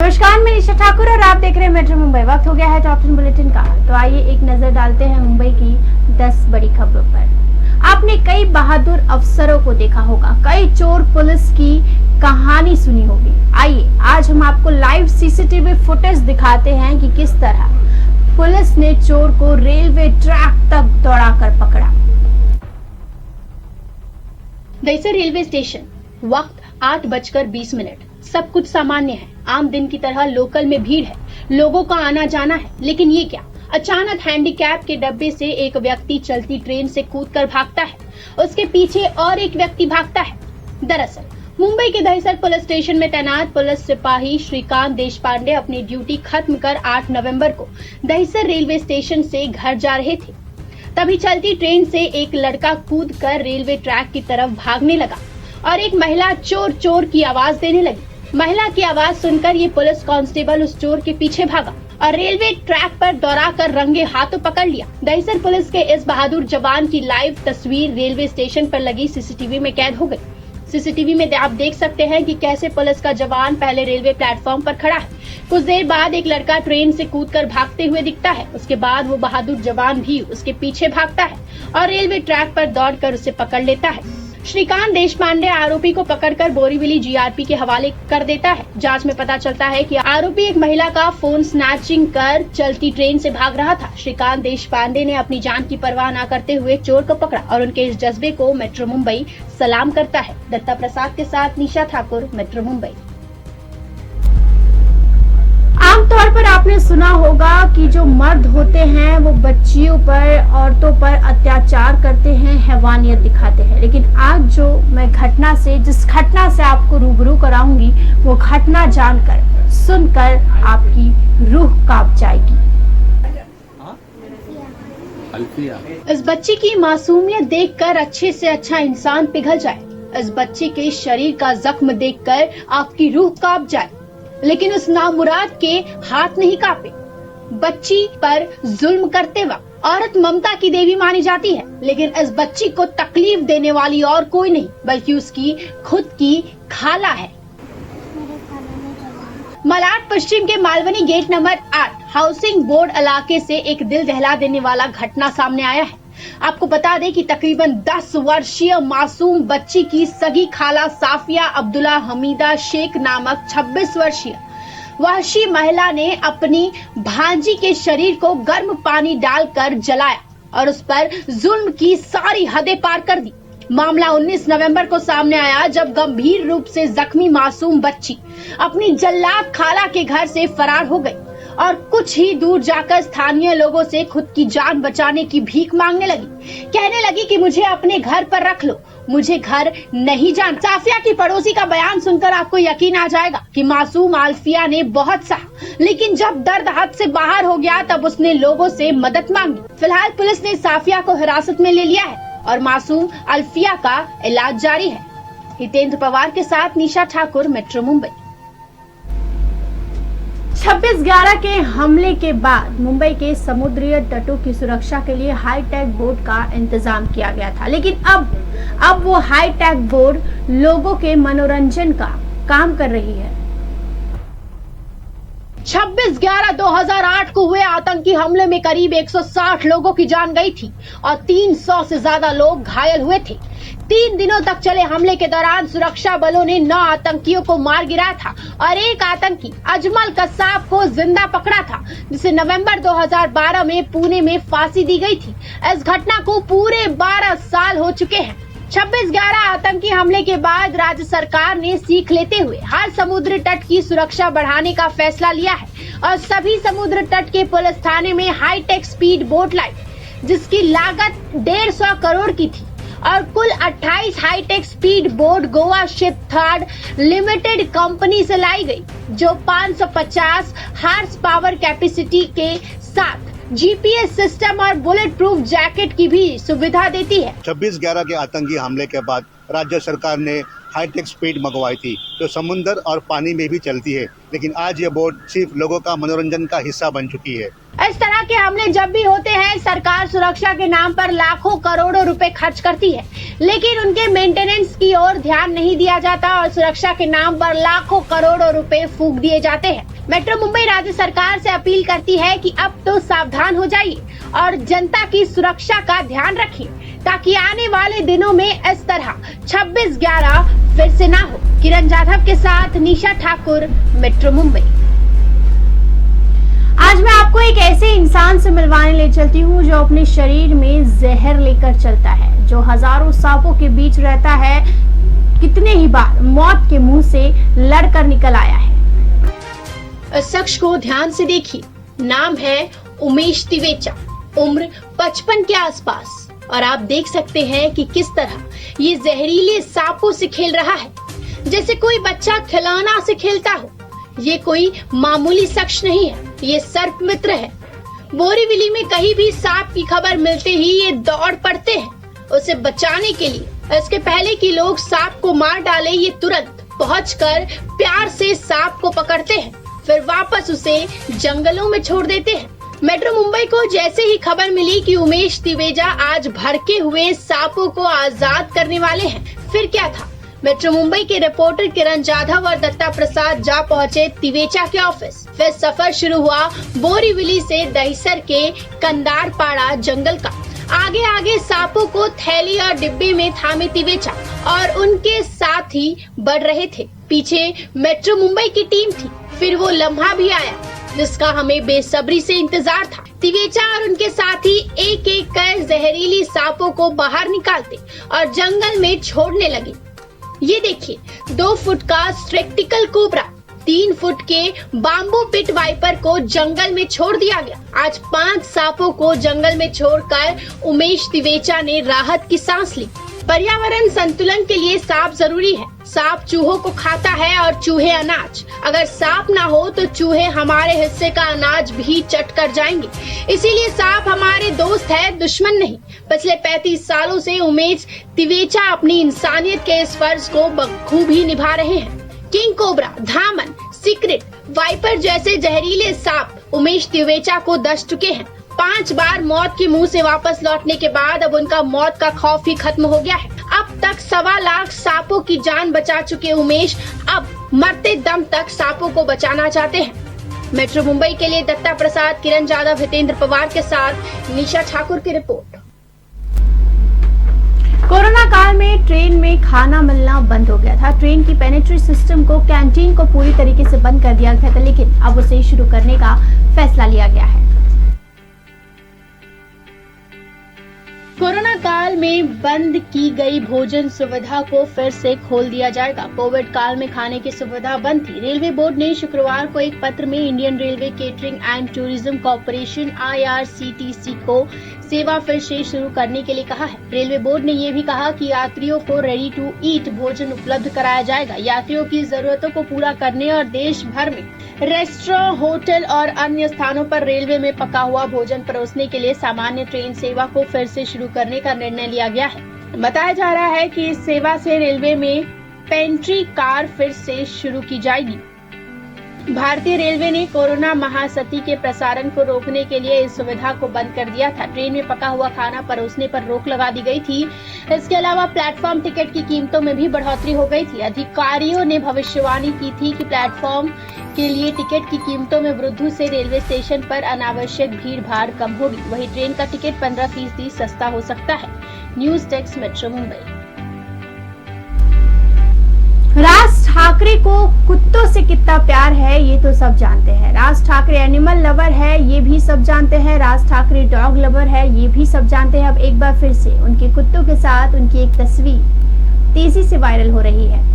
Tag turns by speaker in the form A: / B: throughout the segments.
A: नमस्कार, मैं निशा ठाकुर और आप देख रहे हैं मेट्रो मुंबई। वक्त हो गया है टॉप 10 बुलेटिन का। तो आइए एक नजर डालते हैं मुंबई की 10 बड़ी खबरों पर। आपने कई बहादुर अफसरों को देखा होगा, कई चोर पुलिस की कहानी सुनी होगी। आइए आज हम आपको लाइव सीसीटीवी फुटेज दिखाते हैं कि किस तरह पुलिस ने चोर को रेलवे ट्रैक तक दौड़ाकर पकड़ा।
B: दहिसर रेलवे स्टेशन, वक्त 8:20। सब कुछ सामान्य है, आम दिन की तरह लोकल में भीड़ है, लोगों का आना जाना है। लेकिन ये क्या, अचानक हैंडीकैप के डब्बे से एक व्यक्ति चलती ट्रेन से कूदकर भागता है, उसके पीछे और एक व्यक्ति भागता है। दरअसल मुंबई के दहिसर पुलिस स्टेशन में तैनात पुलिस सिपाही श्रीकांत देशपांडे अपनी ड्यूटी खत्म कर 8 नवंबर को दहिसर रेलवे स्टेशन से घर जा रहे थे। तभी चलती ट्रेन से एक लड़का कूदकर रेलवे ट्रैक की तरफ भागने लगा और एक महिला चोर चोर की आवाज देने लगी। महिला की आवाज सुनकर ये पुलिस कांस्टेबल उस चोर के पीछे भागा और रेलवे ट्रैक पर दौड़ाकर रंगे हाथों पकड़ लिया। दहिसर पुलिस के इस बहादुर जवान की लाइव तस्वीर रेलवे स्टेशन पर लगी सीसीटीवी में कैद हो गई। सीसीटीवी में आप देख सकते हैं कि कैसे पुलिस का जवान पहले रेलवे प्लेटफॉर्म पर खड़ा है, कुछ देर बाद एक लड़का ट्रेन से कूदकर भागते हुए दिखता है, उसके बाद वो बहादुर जवान भी उसके पीछे भागता है और रेलवे ट्रैक पर दौड़कर उसे पकड़ लेता है। श्रीकांत देशपांडे आरोपी को पकड़कर बोरीवली जीआरपी के हवाले कर देता है। जांच में पता चलता है कि आरोपी एक महिला का फोन स्नैचिंग कर चलती ट्रेन से भाग रहा था। श्रीकांत देशपांडे ने अपनी जान की परवाह न करते हुए चोर को पकड़ा और उनके इस जज्बे को मेट्रो मुंबई सलाम करता है। दत्ता प्रसाद के साथ निशा ठाकुर, मेट्रो मुंबई।
A: आमतौर पर आपने सुना होगा कि जो मर्द होते हैं वो बच्चियों पर, औरतों पर अत्याचार करते हैं, हैवानियत दिखाते हैं। लेकिन आज जो मैं जिस घटना से आपको रूबरू कराऊंगी, वो घटना जानकर, सुनकर आपकी रूह कांप जाएगी।
B: इस बच्ची की मासूमियत देखकर अच्छे से अच्छा इंसान पिघल जाए, इस बच्चे के शरीर का जख्म देखकर आपकी रूह कांप जाए, लेकिन उस नामुराद के हाथ नहीं कांपे। बच्ची पर जुल्म करते वक्त औरत ममता की देवी मानी जाती है, लेकिन इस बच्ची को तकलीफ देने वाली और कोई नहीं बल्कि उसकी खुद की खाला है। मलाड पश्चिम के Malvani gate number 8 housing board इलाके से एक दिल दहला देने वाला घटना सामने आया है। आपको बता दें कि तकरीबन 10 वर्षीय मासूम बच्ची की सगी खाला साफिया अब्दुल्ला हमीदा शेख नामक 26 वर्षीय वहशी महिला ने अपनी भांजी के शरीर को गर्म पानी डालकर जलाया और उस पर जुल्म की सारी हदें पार कर दी। मामला 19 नवंबर को सामने आया, जब गंभीर रूप से जख्मी मासूम बच्ची अपनी जल्लाद खाला के घर से फरार हो गई और कुछ ही दूर जाकर स्थानीय लोगों से खुद की जान बचाने की भीख मांगने लगी। कहने लगी कि मुझे अपने घर पर रख लो, मुझे घर नहीं जाना। साफिया की पड़ोसी का बयान सुनकर आपको यकीन आ जाएगा कि मासूम आल्फिया ने बहुत सहा, लेकिन जब दर्द हद से बाहर हो गया तब उसने लोगों से मदद मांगी। फिलहाल पुलिस ने साफिया को हिरासत में ले लिया है और मासूम अल्फिया का इलाज जारी है। हितेंद्र पवार के साथ निशा ठाकुर, मेट्रो मुंबई।
A: 26/11 के हमले के बाद मुंबई के समुद्री तटों की सुरक्षा के लिए हाईटेक बोट का इंतजाम किया गया था, लेकिन अब वो हाईटेक बोट लोगों के मनोरंजन का काम कर रही है।
B: 26/11/2008 को हुए आतंकी हमले में करीब 160 लोगों की जान गई थी और 300 से ज्यादा लोग घायल हुए थे। 3 दिनों तक चले हमले के दौरान सुरक्षा बलों ने 9 आतंकियों को मार गिराया था और एक आतंकी अजमल कसाब को जिंदा पकड़ा था, जिसे नवंबर 2012 में पुणे में फांसी दी गई थी। इस घटना को पूरे 12 साल हो चुके हैं। 26/11 आतंकी हमले के बाद राज्य सरकार ने सीख लेते हुए हर समुद्र तट की सुरक्षा बढ़ाने का फैसला लिया है और सभी समुद्र तट के पुलिस थाने में हाईटेक स्पीड बोट लाई, जिसकी लागत 150 करोड़ की थी और कुल 28 hi tech speed boat Goa ship third limited company से लाई गई, जो 550 हार्स पावर कैपेसिटी के साथ जीपीएस सिस्टम और बुलेट प्रूफ जैकेट की भी सुविधा देती है।
C: 26/11 के आतंकी हमले के बाद राज्य सरकार ने हाईटेक स्पीड मंगवाई थी, जो समुद्र और पानी में भी चलती है। लेकिन आज ये बोट सिर्फ लोगों का मनोरंजन का हिस्सा बन चुकी है।
B: इस तरह के हमले जब भी होते हैं, सरकार सुरक्षा के नाम पर लाखों करोड़ों रुपए खर्च करती है, लेकिन उनके मेंटेनेंस की ओर ध्यान नहीं दिया जाता और सुरक्षा के नाम पर लाखों करोड़ों रुपए फूंक दिए जाते हैं। मेट्रो मुंबई राज्य सरकार से अपील करती है कि अब तो सावधान हो जाइए और जनता की सुरक्षा का ध्यान रखिए, ताकि आने वाले दिनों में इस तरह 26/11 फिर से ना हो। किरण जाधव के साथ निशा ठाकुर, मेट्रो मुंबई।
A: आज मैं आपको एक ऐसे इंसान से मिलवाने ले चलती हूँ जो अपने शरीर में जहर लेकर चलता है, जो हजारों सांपों के बीच रहता है, कितने ही बार मौत के मुंह से लड़कर निकल आया है।
B: इस शख्स को ध्यान से देखिए, नाम है उमेश तिवेचा, उम्र 55 के आसपास, और आप देख सकते हैं कि किस तरह ये जहरीले सांपों से खेल रहा है, जैसे कोई बच्चा खिलौना से खेलता हो। ये कोई मामूली शख्स नहीं है, ये सर्प मित्र है। बोरीवली में कहीं भी सांप की खबर मिलते ही ये दौड़ पड़ते हैं उसे बचाने के लिए। इसके पहले कि लोग सांप को मार डाले, ये तुरंत पहुंचकर प्यार से सांप को पकड़ते हैं, फिर वापस उसे जंगलों में छोड़ देते हैं। मेट्रो मुंबई को जैसे ही खबर मिली कि उमेश तिवेजा आज भड़के हुए सांपों को आजाद करने वाले हैं, फिर क्या था, मेट्रो मुंबई के रिपोर्टर किरण जाधव और दत्ता प्रसाद जा पहुंचे तिवेचा के ऑफिस। फिर सफर शुरू हुआ बोरीवली से दहिसर के कंदारपाड़ा जंगल का। आगे आगे सांपों को थैली और डिब्बे में थामे तिवेचा और उनके साथी बढ़ रहे थे। पीछे मेट्रो मुंबई की टीम थी। फिर वो लम्हा भी आया जिसका हमें बेसब्री से इंतजार था। तिवेचा और उनके साथी एक एक कर जहरीली सांपों को बाहर निकालते और जंगल में छोड़ने लगे। ये देखिए, 2 फुट का स्ट्रेक्टिकल कोबरा, 3 फुट के बाम्बू पिट वाइपर को जंगल में छोड़ दिया गया। आज 5 सांपों को जंगल में छोड़कर उमेश तिवेचा ने राहत की सांस ली। पर्यावरण संतुलन के लिए सांप जरूरी है। सांप चूहों को खाता है और चूहे अनाज। अगर सांप ना हो तो चूहे हमारे हिस्से का अनाज भी चट कर जाएंगे। इसीलिए सांप हमारे दोस्त है, दुश्मन नहीं। पिछले 35 सालों से उमेश तिवेचा अपनी इंसानियत के इस फर्ज को बखूबी निभा रहे हैं। किंग कोबरा, धामन, सीक्रेट, वाइपर जैसे जहरीले सांप उमेश तिवेचा को दस चुके हैं। 5 बार मौत के मुंह से वापस लौटने के बाद अब उनका मौत का खौफ ही खत्म हो गया है। अब तक 1.25 लाख सांपों की जान बचा चुके उमेश अब मरते दम तक सांपों को बचाना चाहते हैं। मेट्रो मुंबई के लिए दत्ता प्रसाद, किरण जाधव, हितेंद्र पवार के साथ निशा ठाकुर की रिपोर्ट।
A: कोरोना काल में ट्रेन में खाना मिलना बंद हो गया था। ट्रेन की पेनिट्री सिस्टम को, कैंटीन को पूरी तरीके से बंद कर दिया गया था, लेकिन अब उसे शुरू करने का फैसला लिया गया है।
B: कोरोना काल में बंद की गई भोजन सुविधा को फिर से खोल दिया जाएगा। कोविड काल में खाने की सुविधा बंद थी। रेलवे बोर्ड ने शुक्रवार को एक पत्र में Indian railway catering and tourism corporation IRCTC को सेवा फिर से शुरू करने के लिए कहा है। रेलवे बोर्ड ने ये भी कहा कि यात्रियों को रेडी टू ईट भोजन उपलब्ध कराया जाएगा। यात्रियों की जरूरतों को पूरा करने और देश भर में रेस्टोरेंट, होटल और अन्य स्थानों पर रेलवे में पका हुआ भोजन परोसने के लिए सामान्य ट्रेन सेवा को फिर से शुरू करने का निर्णय लिया गया है। बताया जा रहा है कि इस सेवा से रेलवे में पेंट्री कार फिर से शुरू की जाएगी। भारतीय रेलवे ने कोरोना महासती के प्रसारण को रोकने के लिए इस सुविधा को बंद कर दिया था। ट्रेन में पका हुआ खाना परोसने पर रोक लगा दी गई थी। इसके अलावा प्लेटफॉर्म टिकट की कीमतों में भी बढ़ोतरी हो गई थी। अधिकारियों ने भविष्यवाणी की थी कि प्लेटफॉर्म के लिए टिकट की कीमतों में वृद्धि से रेलवे स्टेशन पर अनावश्यक भीड़ भाड़ कम होगी। वहीं ट्रेन का टिकट 15% सस्ता हो सकता है। News desk, metro Mumbai.
A: Raj Thackeray को कुत्तों से कितना प्यार है ये तो सब जानते हैं। राज ठाकरे एनिमल लवर है ये भी सब जानते हैं। राज ठाकरे डॉग लवर है ये भी सब जानते हैं। अब एक बार फिर से उनके कुत्तों के साथ उनकी एक तस्वीर तेजी से वायरल हो रही है।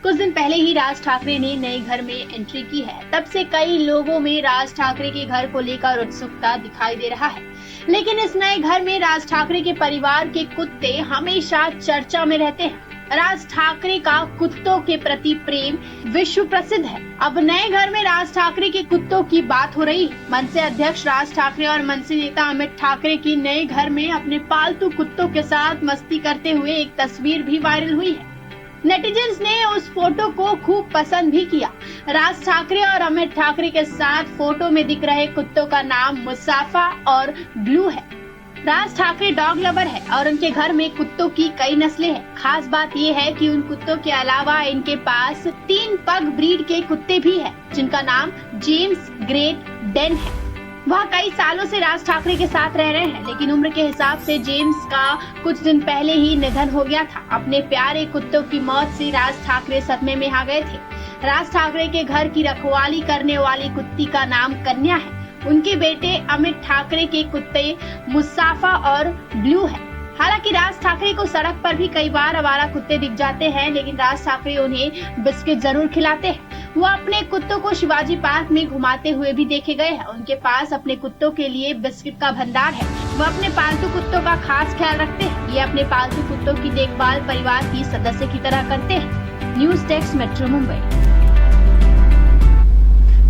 B: कुछ दिन पहले ही राज ठाकरे ने नए घर में एंट्री की है। तब से कई लोगों में राज ठाकरे के घर को लेकर उत्सुकता दिखाई दे रहा है। लेकिन इस नए घर में राज ठाकरे के परिवार के कुत्ते हमेशा चर्चा में रहते हैं। राज ठाकरे का कुत्तों के प्रति प्रेम विश्व प्रसिद्ध है। अब नए घर में राज ठाकरे के कुत्तों की बात हो रही है। मनसे अध्यक्ष राज ठाकरे और मनसे नेता अमित ठाकरे की नए घर में अपने पालतू कुत्तों के साथ मस्ती करते हुए एक तस्वीर भी वायरल हुई है। नेटिजन्स ने उस फोटो को खूब पसंद भी किया। राज ठाकरे और अमित ठाकरे के साथ फोटो में दिख रहे कुत्तों का नाम मुसाफा और ब्लू है। राज ठाकरे डॉग लवर है और उनके घर में कुत्तों की कई नस्लें हैं। खास बात ये है कि उन कुत्तों के अलावा इनके पास 3 पग ब्रीड के कुत्ते भी हैं, जिनका नाम जेम्स, ग्रेट डेन है। वह कई सालों से राज ठाकरे के साथ रह रहे हैं, लेकिन उम्र के हिसाब से जेम्स का कुछ दिन पहले ही निधन हो गया था। अपने प्यारे कुत्तों की मौत से राज ठाकरे सदमे में आ गए थे। राज ठाकरे के घर की रखवाली करने वाली कुत्ती का नाम कन्या है। उनके बेटे अमित ठाकरे के कुत्ते मुसाफा और ब्लू है। हालांकि राज ठाकरे को सड़क पर भी कई बार आवारा कुत्ते दिख जाते हैं, लेकिन राज ठाकरे उन्हें बिस्किट जरूर खिलाते हैं। वो अपने कुत्तों को शिवाजी पार्क में घुमाते हुए भी देखे गए हैं। उनके पास अपने कुत्तों के लिए बिस्किट का भंडार है। वो अपने पालतू कुत्तों का खास ख्याल रखते हैं। ये अपने पालतू कुत्तों की देखभाल परिवार की सदस्य की तरह करते हैं। News desk metro Mumbai.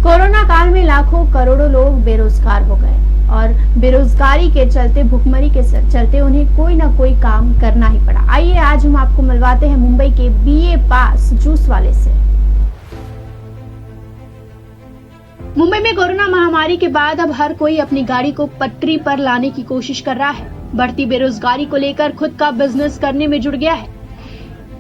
A: Corona काल में लाखों करोड़ों लोग बेरोजगार हो गए और बेरोजगारी के चलते, भुखमरी के चलते उन्हें कोई ना कोई काम करना ही पड़ा। आइए आज हम आपको मिलवाते हैं मुंबई के बीए पास जूस वाले से।
B: मुंबई में कोरोना महामारी के बाद अब हर कोई अपनी गाड़ी को पटरी पर लाने की कोशिश कर रहा है। बढ़ती बेरोजगारी को लेकर खुद का बिजनेस करने में जुट गया है।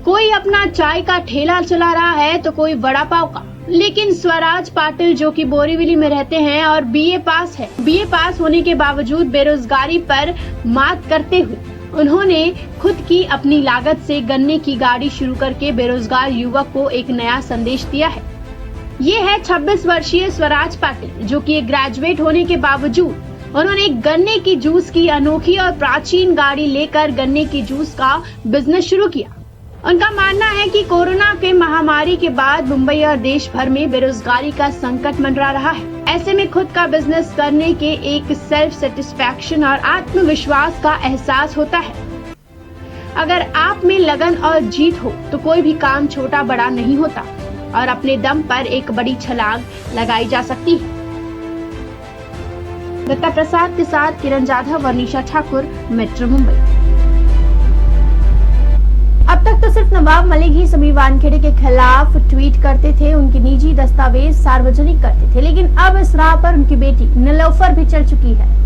B: कोई अपना चाय का ठेला चला रहा है तो कोई वड़ा पाव का। लेकिन स्वराज पाटिल जो कि बोरीवली में रहते हैं और बीए पास है, बीए पास होने के बावजूद बेरोजगारी पर मात करते हुए उन्होंने खुद की अपनी लागत से गन्ने की गाड़ी शुरू करके बेरोजगार युवक को एक नया संदेश दिया है। ये है 26 वर्षीय स्वराज पाटिल, जो कि ग्रेजुएट होने के बावजूद उन्होंने गन्ने की जूस की अनोखी और प्राचीन गाड़ी लेकर गन्ने की जूस का बिजनेस शुरू किया। उनका मानना है कि कोरोना के महामारी के बाद मुंबई और देश भर में बेरोजगारी का संकट मंडरा रहा है। ऐसे में खुद का बिजनेस करने के एक सेल्फ सेटिस्फैक्शन और आत्मविश्वास का एहसास होता है। अगर आप में लगन और जीत हो तो कोई भी काम छोटा बड़ा नहीं होता और अपने दम पर एक बड़ी छलांग लगाई जा सकती है। दत्ता प्रसाद के साथ किरण जाधव और निशा ठाकुर, मेट्रो मुंबई।
A: अब तक तो सिर्फ नवाब मलिक ही समीर वानखेड़े के खिलाफ ट्वीट करते थे, उनकी निजी दस्तावेज सार्वजनिक करते थे, लेकिन अब इस राह पर उनकी बेटी नीलोफर भी चल चुकी है।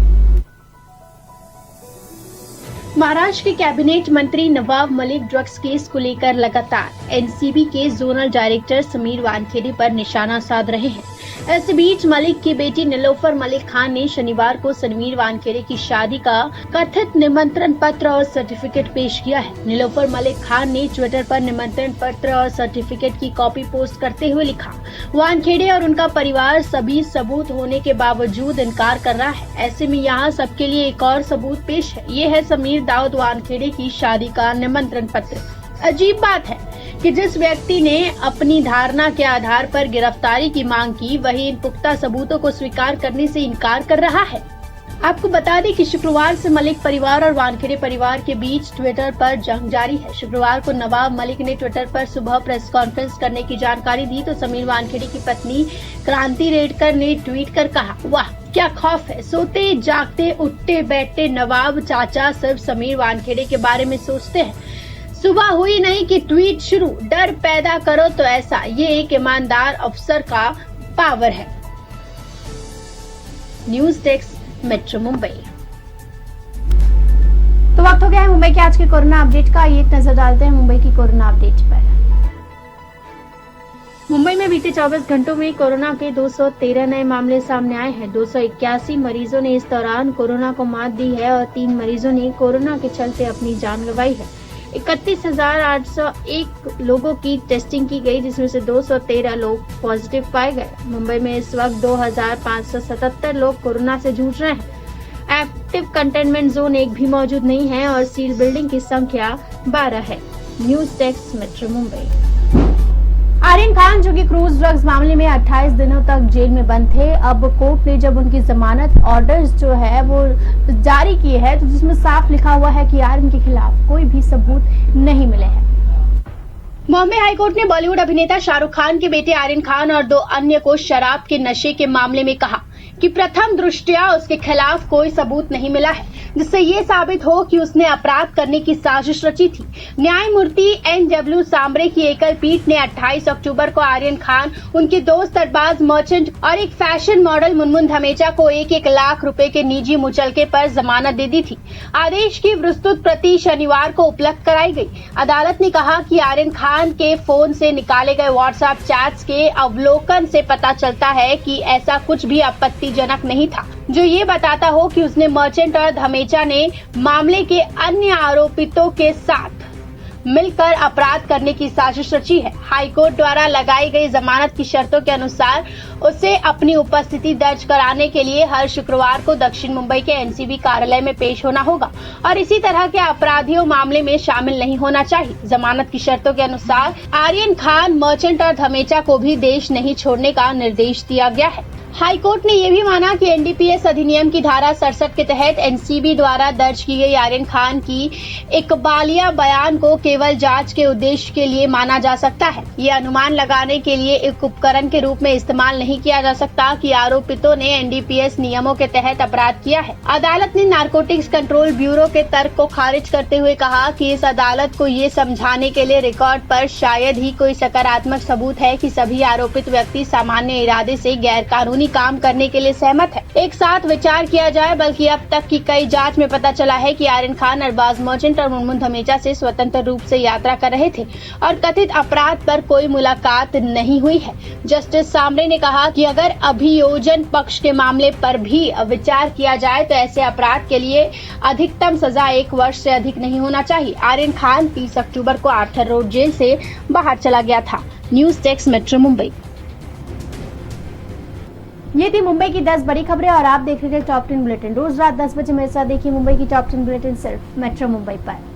B: महाराष्ट्र के कैबिनेट मंत्री नवाब मलिक ड्रग्स केस को लेकर लगातार एनसीबी के जोनल डायरेक्टर समीर वानखेड़े पर निशाना साध रहे हैं। इस बीच मलिक की बेटी नीलोफर मलिक खान ने शनिवार को समीर वानखेड़े की शादी का कथित निमंत्रण पत्र और सर्टिफिकेट पेश किया है। नीलोफर मलिक खान ने ट्विटर पर निमंत्रण पत्र और सर्टिफिकेट की कॉपी पोस्ट करते हुए लिखा, वानखेड़े और उनका परिवार सभी सबूत होने के बावजूद इनकार कर रहा है। ऐसे में यहाँ सबके लिए एक और सबूत पेश है। ये है समीर दाऊद वानखेड़े की शादी का निमंत्रण पत्र। अजीब बात है कि जिस व्यक्ति ने अपनी धारणा के आधार पर गिरफ्तारी की मांग की, वही इन पुख्ता सबूतों को स्वीकार करने से इनकार कर रहा है। आपको बता दें कि शुक्रवार से मलिक परिवार और वानखेड़े परिवार के बीच ट्विटर पर जंग जारी है। शुक्रवार को नवाब मलिक ने ट्विटर पर सुबह प्रेस कॉन्फ्रेंस करने की जानकारी दी तो समीर वानखेड़े की पत्नी क्रांति रेडकर ने ट्वीट कर कहा, वाह क्या खौफ है, सोते जागते उठते बैठते नवाब चाचा सिर्फ समीर वानखेड़े के बारे में सोचते हैं। सुबह हुई नहीं कि ट्वीट शुरू, डर पैदा करो तो ऐसा, ये एक ईमानदार अफसर का पावर है। News desk metro Mumbai.
A: तो वक्त हो गया है मुंबई के आज के कोरोना अपडेट का। एक नजर डालते हैं मुंबई की कोरोना अपडेट पर।
B: मुंबई में बीते 24 घंटों में कोरोना के 213 नए मामले सामने आए हैं। 281 मरीजों ने इस दौरान कोरोना को मात दी है और 3 मरीजों ने कोरोना के चलते अपनी जान गंवाई है। 31,801 लोगों की टेस्टिंग की गई, जिसमें से 213 लोग पॉजिटिव पाए गए। मुंबई में इस वक्त 2,577 लोग कोरोना से जूझ रहे हैं। एक्टिव कंटेनमेंट जोन एक भी मौजूद नहीं है और सील बिल्डिंग की संख्या 12 है। News desk metro Mumbai.
A: Aryan Khan जो कि क्रूज ड्रग्स मामले में 28 दिनों तक जेल में बंद थे, अब कोर्ट ने जब उनकी जमानत ऑर्डर्स जो है वो जारी किए हैं तो जिसमें साफ लिखा हुआ है कि आर्यन के खिलाफ कोई भी सबूत नहीं मिले हैं।
B: बॉम्बे हाईकोर्ट ने बॉलीवुड अभिनेता शाहरुख खान के बेटे आर्यन खान और 2 अन्य को शराब के नशे के मामले में कहा कि प्रथम दृष्टया उसके खिलाफ कोई सबूत नहीं मिला है जिससे ये साबित हो कि उसने अपराध करने की साजिश रची थी। न्यायमूर्ति NW सांबरे की एकल पीठ ने 28 अक्टूबर को आर्यन खान, उनके दोस्त अरबाज मर्चेंट और एक फैशन मॉडल मुनमुन धमेचा को 1-1 लाख रुपए के निजी मुचलके पर जमानत दे दी थी। आदेश की विस्तृत प्रति शनिवार को उपलब्ध कराई गई। अदालत ने कहा कि आर्यन खान के फोन से निकाले गए व्हाट्सएप चैट्स के अवलोकन से पता चलता है कि ऐसा कुछ भी आपत्तिजनक नहीं था जो ये बताता हो कि उसने मर्चेंट और धमेचा ने मामले के अन्य आरोपितों के साथ मिलकर अपराध करने की साजिश रची है। हाईकोर्ट द्वारा लगाई गई जमानत की शर्तों के अनुसार उसे अपनी उपस्थिति दर्ज कराने के लिए हर शुक्रवार को दक्षिण मुंबई के NCB कार्यालय में पेश होना होगा और इसी तरह के आपराधियों मामले में शामिल नहीं होना चाहिए। जमानत की शर्तों के अनुसार आर्यन खान, मर्चेंट और धमेचा को भी देश नहीं छोड़ने का निर्देश दिया गया है। हाईकोर्ट ने यह भी माना कि NDPS अधिनियम की धारा 67 के तहत NCB द्वारा दर्ज की गई आर्यन खान की इकबालिया बयान को केवल जांच के उद्देश्य के लिए माना जा सकता है। ये अनुमान लगाने के लिए एक उपकरण के रूप में इस्तेमाल नहीं किया जा सकता कि आरोपितों ने NDPS नियमों के तहत अपराध किया है। अदालत ने नारकोटिक्स कंट्रोल ब्यूरो के तर्क को खारिज करते हुए कहा कि इस अदालत को ये समझाने के लिए रिकॉर्ड पर शायद ही कोई सकारात्मक सबूत है कि सभी आरोपित व्यक्ति सामान्य इरादे से गैर कानूनी काम करने के लिए सहमत है। एक साथ विचार किया जाए, बल्कि अब तक की कई जांच में पता चला है कि आर्यन खान अरबाज मर्चेंट और मुनमुन धमेचा से स्वतंत्र रूप से यात्रा कर रहे थे और कथित अपराध पर कोई मुलाकात नहीं हुई है। जस्टिस सांबरे ने कहा कि अगर अभियोजन पक्ष के मामले पर भी विचार किया जाए तो ऐसे अपराध के लिए अधिकतम सजा 1 वर्ष से अधिक नहीं होना चाहिए। आर्यन खान 30 अक्टूबर को आर्थर रोड जेल से बाहर चला गया था। News desk metro Mumbai.
A: ये थी मुंबई की 10 बड़ी खबरें और आप देख रहे थे टॉप 10 बुलेटिन। रोज रात 10 बजे मेरे साथ देखिए मुंबई की टॉप 10 बुलेटिन सिर्फ मेट्रो मुंबई पर।